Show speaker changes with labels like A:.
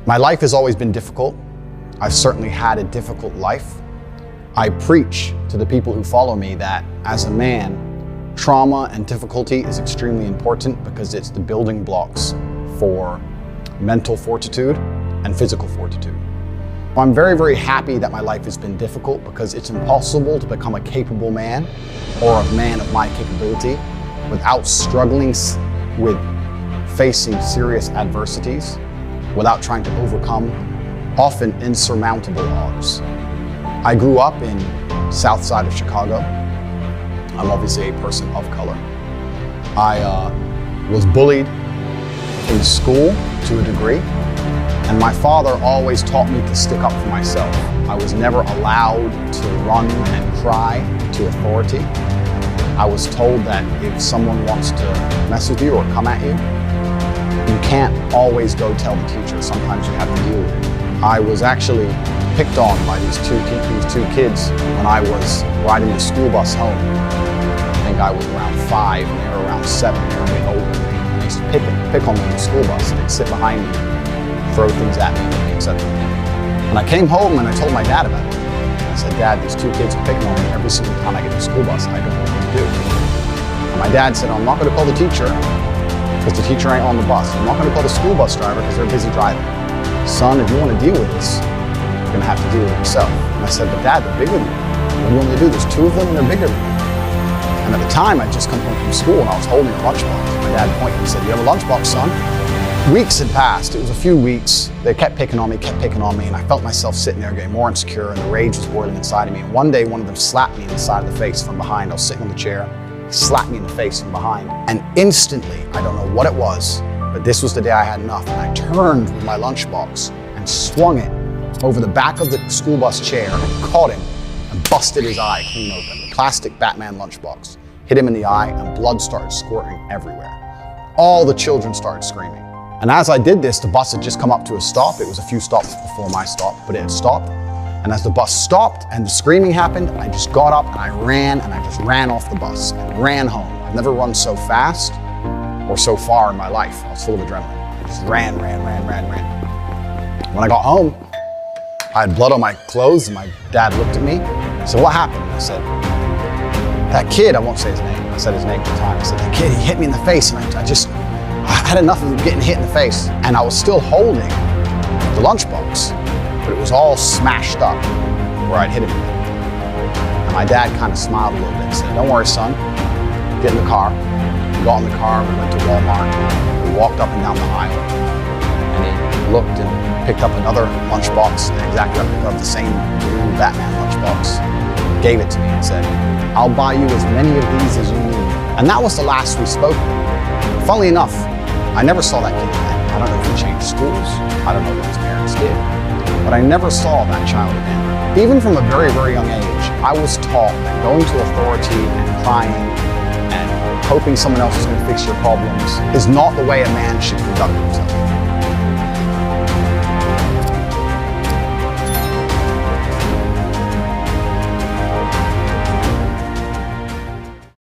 A: My life has always been difficult. I've certainly had a difficult life. I preach to the people who follow me that as a man, trauma and difficulty is extremely important because it's the building blocks for mental fortitude and physical fortitude. I'm very, very happy that my life has been difficult because it's impossible to become a capable man or a man of my capability without struggling with facing serious adversities, without trying to overcome often insurmountable odds. I grew up in south side of Chicago. I'm obviously a person of color. I was bullied in school to a degree, and my father always taught me to stick up for myself. I was never allowed to run and cry to authority. I was told that if someone wants to mess with you or come at you, you can't always go tell the teacher. Sometimes you have to deal with it. I was actually picked on by these two kids when I was riding the school bus home. I think I was around 5 and they were around 7. They were a bit older than me. They used to pick on me in the school bus. They'd sit behind me, throw things at me, etc. And I came home and I told my dad about it. I said, Dad, these two kids are picking on me every single time I get to the school bus. I don't know what to do. And my dad said, I'm not going to call the teacher because the teacher ain't on the bus. I'm not going to call the school bus driver because they're busy driving. Son, if you want to deal with this, you're going to have to deal with it yourself. And I said, but Dad, they're bigger than me. What do you want me to do? There's 2 of them and they're bigger than me. And at the time, I'd just come home from school and I was holding a lunchbox. My dad pointed and said, you have a lunchbox, son? Weeks had passed. It was a few weeks. They kept picking on me, and I felt myself sitting there getting more insecure and the rage was boiling inside of me. And one day, one of them slapped me in the side of the face from behind. I was sitting on the chair. He slapped me in the face from behind. And instantly, I don't know what it was, but this was the day I had enough. And I turned with my lunchbox and swung it over the back of the school bus chair and caught him and busted his eye clean open. The plastic Batman lunchbox hit him in the eye and blood started squirting everywhere. All the children started screaming. And as I did this, the bus had just come up to a stop. It was a few stops before my stop, but it had stopped. And as the bus stopped and the screaming happened, I just got up and I just ran off the bus and ran home. I've never run so fast or so far in my life. I was full of adrenaline. I just ran. When I got home, I had blood on my clothes and my dad looked at me. He said, what happened? I said, that kid, I won't say his name. I said his name at the time. I said, that kid, he hit me in the face and I had enough of him getting hit in the face. And I was still holding the lunchbox, but it was all smashed up where I'd hit him. And my dad kind of smiled a little bit and said, don't worry, son, get in the car. We got in the car, we went to Walmart, we walked up and down the aisle, and he looked and picked up another lunchbox, an exact replica of the same blue Batman lunchbox, gave it to me and said, I'll buy you as many of these as you need. And that was the last we spoke. Funnily enough, I never saw that kid again. I don't know if he changed schools. I don't know what his parents did. But I never saw that child again. Even from a very, very young age, I was taught that going to authority and crying and hoping someone else is going to fix your problems is not the way a man should conduct himself.